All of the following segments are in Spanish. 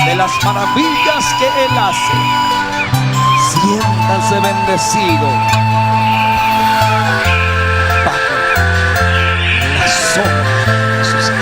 de las maravillas que Él hace. Siéntanse bendecidos bajo la sombra de sus alas.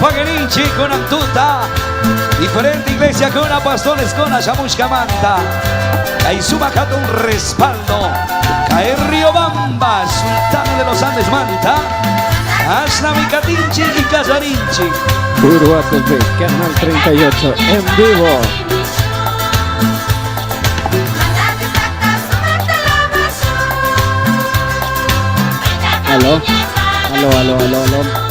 Pagenichi con Antuta, diferente iglesia con apóstoles con Ayamushkamanta. Ahí suma un respaldo. Cae Riobamba, Sultana de los Andes Manta. Asna Micatinchi y Casarinchi. Puro TV, Canal 38, en vivo. Aló, aló, aló, aló, aló.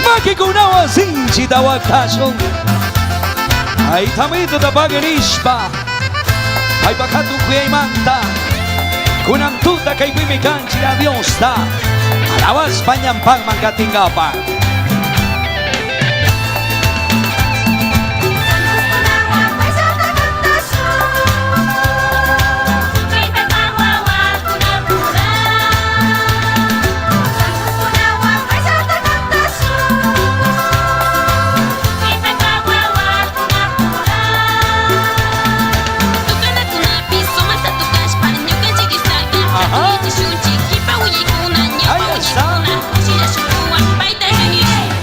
Maki kunawa sinchi tawakasho. Ay tamito tapagenishpa. Ay bakatu kuyaimanta. Kunantuta kay kuimikanchi la diosta. Alabas panyampan mankatingapa.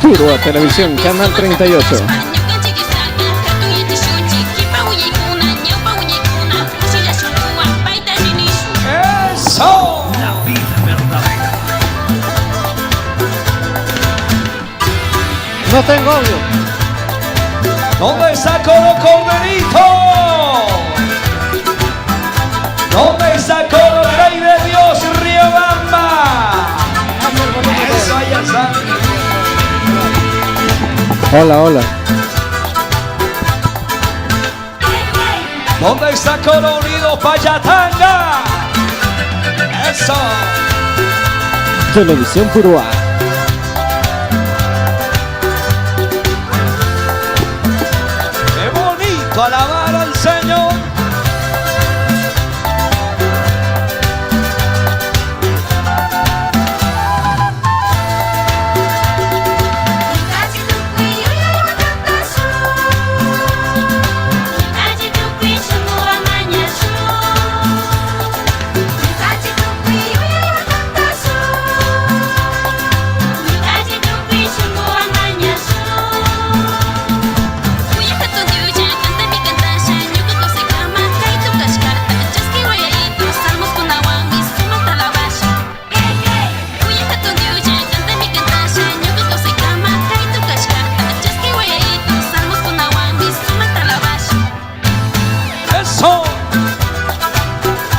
Puro Televisión, Canal 38. ¡Eso! La vida verdadera. No tengo audio. ¿Dónde está Coro Corderito? ¿Dónde está Coro Rey de Dios Riobamba? Eso, allá está. Hola, hola. ¿Dónde está Coro Unido Payatanga? Eso. Televisión Purua. Qué bonito alabar al Señor.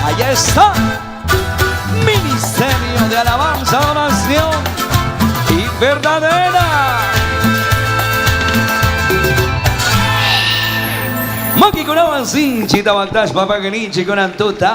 Allá está Ministerio de Alabanza, Oración y Verdadera. Maki con Avanzin, Chita Baltash, Papá Genichi con Antuta.